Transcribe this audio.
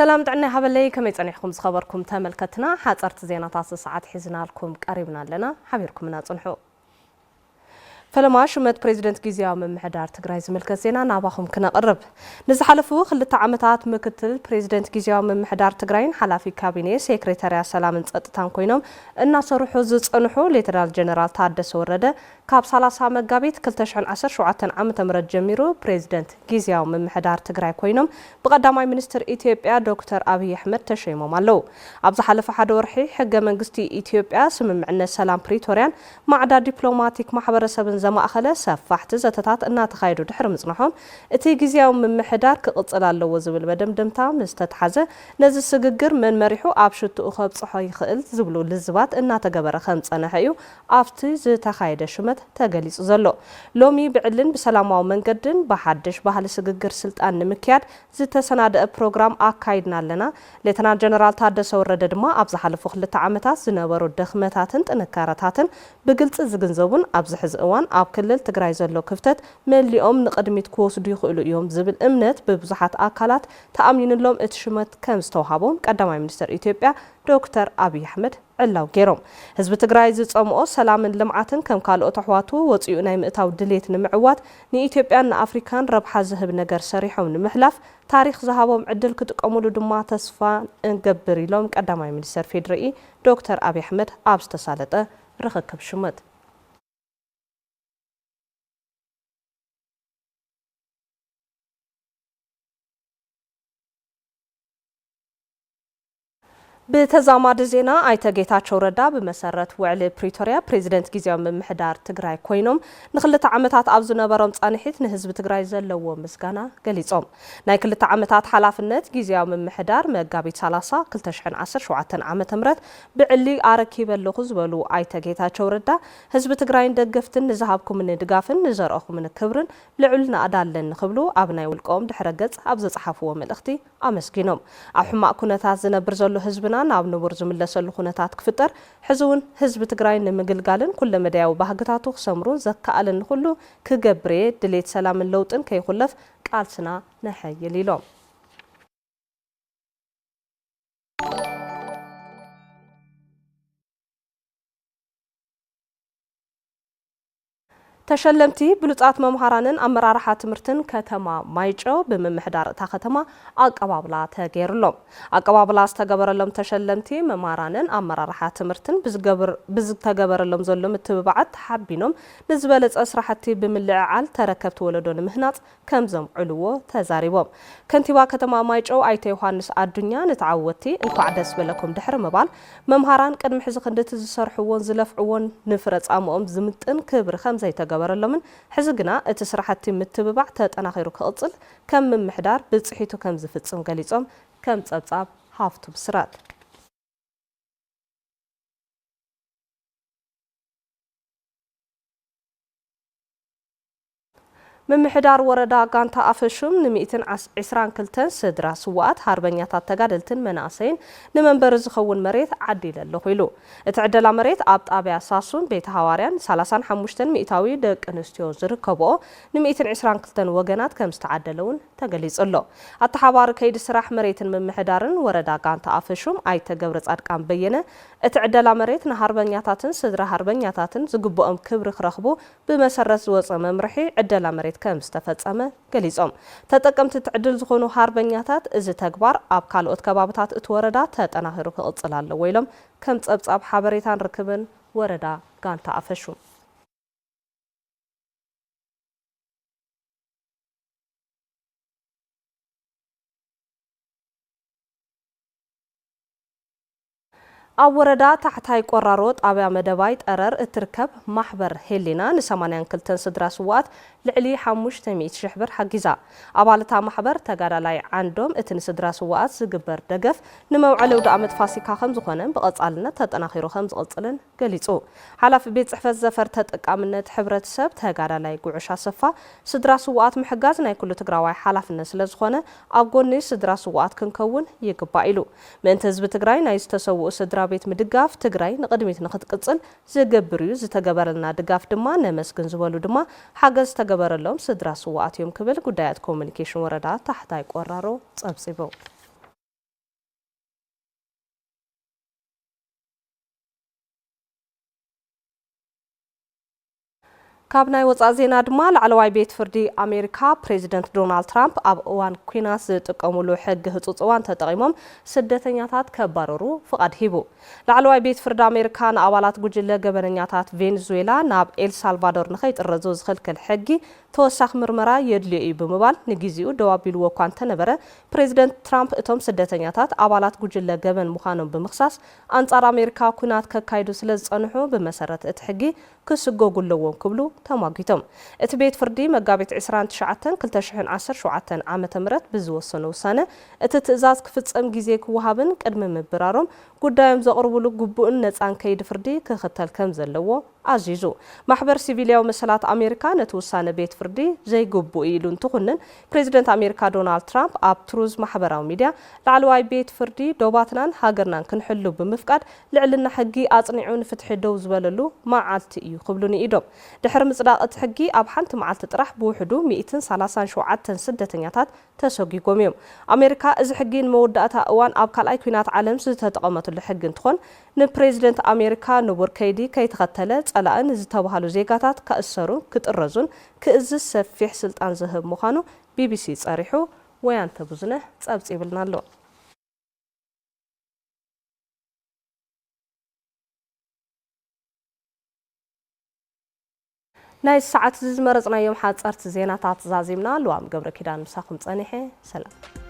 سلام دعنا هبلي كم يصنعكم خبركم تملكتنا حاصرت زينات ساعات حزنا لكم قريبنا لنا حبيركم نصنحو فلما شمت بريزيدنت جيزياو ممحدار تግራይ ዝምልከት ዜና ናባኹም ክነቅርብ ንዝሓለፉ ክልተ ዓመታት ምክትል ፕሬዝደንት ጊዜያዊ መምሕዳር ትግራይን ሓላፊ ካቢኔ ሴክሬታሪያ ሰላምን ጸጥታን ኮይኖም እናሰርሑ ዝጽንሑ ሌተናል ጀነራል ታደሰ ወረደ ካብ 30 መጋቢት 2017 ዓመተ ምህረት ጀሚሩ ፕሬዝደንት ጊዜያዊ መምሕዳር ትግራይ ኮይኖም ብቀዳማይ ሚኒስትር ኢትዮጵያ ዶክተር አብይ አሕመድ ተሸይሞም ኣለው ኣብ ዝሓለፈ ሓደ ወርሒ ሕገ መንግስቲ ኢትዮጵያ ስምምዕነት ሰላም ፕሪቶሪያን ማዕዳ ዲፕሎማቲክ ማሕበረሰብን ዘማእኸለ ሰፋሕቲ ዘተታት እናተኻይዱ ድሕሪ ምጽናሖም እቲ ጊዜያዊ መምሕዳር ክቕጽል ኣለዎ ዝብል መደምደምታ ምስ ተተሓዘ ነዚ ስግግር መን መሪሑ ኣብ ሽቱኡ ከብጽሖ ይኽእል ዝብሉ ልዝባት እናተገበረ ከም ጸንሐ እዩ ኣብቲ ዝተኻየደ ሽመት ተገሊጹ ዘሎ ሎሚ ብዕልን ብሰላማዊ መንገድን ብሓድሽ ባህሊ ስግግር ስልጣን ንምክያድ ዝተሰናደአ ፕሮግራም ኣካይድና ኣለና ሌተናል ጀነራል ታደሰ ወረደ ድማ ኣብ ዝሓለፉ 2 ዓመታት ዝነበሩ ድኽመታትን ጥንካረታትን ብግልጽ ዝግንዘቡን ኣብ ዝሕዚ እዋን ኣብ ክልል ትግራይ ዘሎ ክፍተት መሊኦም ንቅድሚት ክወስዱ ይኽእሉ እዮም ዝብል እምነት በብዙሓት ኣካላት ተኣሚኑሎም እቲ ሽመት ከም ዝተዋሃቦም ቀዳማይ ሚኒስትር ኢትዮጵያ ዶክተር አብይ አሕመድ ዕላው ገይሮም ህዝቢ ትግራይ ዝጸምኦ ሰላምን ልምዓትን ከም ካልኦት ኣሕዋቱ ወጽኡ ናይ ምእታው ድሌት ንምዕዋት ንኢትዮጵያን ንኣፍሪካን ረብሓ ዝህብ ነገር ሰሪሖም ንምሕላፍ ታሪኽ ዝሃቦም ዕድል ክጥቀሙሉ ድማ ተስፋ እንገብር ኢሎም ቀዳማይ ሚኒስትር ፌደራል ዶክተር አብይ አሕመድ ኣብ ዝተሳለጠ ርኽክብ ሽመት بتزامد زينا أيتجيتاتشو ردا بمسرة وعلى بريتوريا بريزيدنت جيزياو ممحدار تግራይ ኮይኖም ንክልተ ዓመታት ኣብ ዝነበሮም ጻንሒት ንህዝቢ ትግራይ ዘለዎ ምስጋና ገሊጾም ናይ ክልተ ዓመታት ሓላፍነት ጊዜያዊ መምሕዳር መጋቢት 30 2017 ዓመተ ምህረት ብዕሊ ኣረኪበለኹ ዝበሉ ኣይተጌታቸው ረዳ ህዝቢ ትግራይን ደገፍትን ንዝሃብኩም ድጋፍን ንዘርአኹም ክብርን ልዑል ናእዳለን ንኽብሉ ኣብ ናይ ውልቆም ድሕረ ገጽ ኣብ ዘጻሓፍዎ መልእኽቲ ኣመስጊኖም ኣብ ሕማቅ ኩነታት ዝነብር ዘሎ ህዝብና ናብ ንቡር ዝምለሰሉ ኩነታት ክፍጠር ሕዝውን ህዝቢ ትግራይ ንምግልጋልን ኩለ መዳያዊ ባህግታቱ ክሰምሩ ዘካኣልን ኩሉ ክገብር ድሌት ሰላምን ለውጥን ከይኹለፍ ቃልስና ነሐይል ኢሎም تشلمتي بلوطات ممهرانن امراراحه تمرتن كتما مايጨው بممحدار اتا ከተማ አቀባብላ ተገይርሎም አቀባብላ ዝተገበረሎም ተሸለምቲ መምሃራንን አመራራሓ ትምርትን ብዝተገበረሎም ዘሎ ምትብባዓት ሓቢኖም ንዝበለጸ ስራሕቲ ብምልዕዓል ተረከብቲ ወለዶን ምህናጽ ከም ዘምዕልዎ ተዛሪቦም ከንቲባ ከተማ ማይጨው ኣይተ ዮሐንስ አዱኛ ንተዓወቲ እንኳዕ ደስ በለኩም ድሕሪ መባል መምሃራን ቅድሚ ሕዚ ክንደት ዝሰርሕዎን ዝለፍዕዎን ንፍረጻሞም ዝምጥን ክብሪ ከም ዘይተገበረሎምን ሕዚ ግና እቲ ስራሕቲ ምትብባዕ ተጠናኺሩ ክቕጽል ከም መምሕዳር ብጽሒቱ ከም ዝፍጽም ገሊጾም ከም ጸብጻብ ሃፍቱ ብስራት ممحدار وردا غانتا افشوم نميتن 22 سدرا سوات هاربنياتات تጋደልትን መናሰይን ንመንበር ዝኸውን መሬት ዓዲለ ለኹይሉ እትዕደላ መሬት ኣብ ጣብያ ሳሱን ቤት ሃዋርያን 35 ሚእታዊ ደቂ ኣንስትዮ ዝርከብኦ ን122 ወገናት ከም ዝተዓደለውን ተገሊጹሎ ኣተሓባር ከይዲ ስራሕ መሬትን መምሕዳርን ወረዳ ጋንታ ኣፈሹም ኣይተገብረ ጻድቃን በየነ እትዕደላ መሬት ንሃርበኛታትን ስድራ ሃርበኛታትን ዝግብኦም ክብሪ ክረኽቡ ብመሰረት ዝወፀ መምርሒ ዕደላ መሬት ከም ዝተፈጸመ ገሊጾም ተጠቀምቲ ትዕድል ዝኾኑ ሃርበኛታት እዚ ተግባር ኣብ ካልኦት ከባቢታት እትወረዳ ተጠናኺሩ ክቕጽል ኣለዎ ኢሎም ከም ጸብጻብ ሓበሬታን ርክብን ወረዳ ጋንታ ኣፈሹም ኣብ ወረዳ ታሕታይ ቆራሮ ጣብያ መደባይ ጠረር እትርከብ ማሕበር ሄሊና ን82 ስድራ ስዋት ልዕሊ 500,000 ብር ሓጊዛ ኣባላታ ማሕበር ተጋዳላይ ዓንዶም እቲ ንስድራ ስዋት ዝግበር ደገፍ ንመውዓል ወደ ዓመት ፋሲካ ከም ዝኾነን ብቐጻልነት ተጠናኺሩ ከም ዝቕጽልን ገሊጹ ሓላፊ ቤት ጽሕፈት ዘፈር ተጠቃምነት ሕብረተሰብ ተጋዳላይ ጉዕሻ ሰፋ ስድራ ስዋት ምሕጋዝ ናይ ኩሉ ትግራዋይ ሓላፍነት ስለ ዝኾነ ኣብ ጎኒ ስድራ ስዋት ክንከውን ይግባእ ኢሉ ምእንቲ ህዝቢ ትግራይ ናይ ዝተሰውኡ ስድራ ቤት ምድጋፍ ትግራይ ንቅድሚት ንኽትቅጽል ዝገብር እዩ ዝተገበረልና ድጋፍ ድማ ነመስግን ዝበሉ ድማ ሓገዝ ተገበረሎም ስድራ ስዋት እዮም ክብል ጉዳያት ኮሙኒኬሽን ወረዳ ታሕታይ ቆራሮ ጸብጺቦ كابناي وصازينا دمال على واي بيت فردي أمريكا بريزيدنت دونالد ترامب أب أوان كويناس تقوملو حق هتصوان تتقيمهم سدتنياتات كبارورو فقد هيبو لعلواي بيت فرد أمريكان أولات جوجل جبرنياتات فنزويلا ناب إل سالفادور نخيط الرزوز خلك الحقي توسخ مرمرا يدلي بموبال نجيزيو دوابيل وكان تنبره بريزيدنت ترامب اتم سدتنياتات أولات جوجل جبن مخانم بمخصاص أنصار أمريكا كونات كايدو سلز أنحو بمسارة اتحقي كسجو قلوون كبلو تماقيتم اتبيت فردي مقابت عسران تشعتن كل تشحن عسر شعتن عامة مرت بزوصنو سنة اتتزاز كفتس ام جيزيك وهابن قدم مبرارم قدام زقربلو قبؤن نتسان كيد فردي كختل كم زلوو عزيزو محبر سيفيليا مسلات أمريكا نتوسان بيت فردي زي قبؤ إيلون تخنن بريزيدنت أمريكا دونالد ترامب أب تروز محبراو ميديا لعلواي بيت فردي دوباتنان هاجرنان كنحلو بمفقاد لعلنا حقي أصنعون فتح دوز بللو ما عالتي إيو قبلوني إيدوم دحر مصداقت حقي أب حانت معالت طرح بوحدو 130 سدتنياتات تسوقيكم يوم أمريكا إذا حقين موداتها أوان أب كالاي كوينات عالم ستتقامت لحق انتخون نبريزيدنت أمريكا نبور كيدي كي تختلت على أن زتابهالو زيقاتات كأسرون كتقرزون كأزز سفيح سلطان زهب مخانو بي بي سي تصاريحو ويان تبوزنه تسابت إبلنا اللو ناي الساعات زمرزنا يوم حاد صارت زينات زازيمنا لوام قبر كيدان مساكم تصانيحي سلام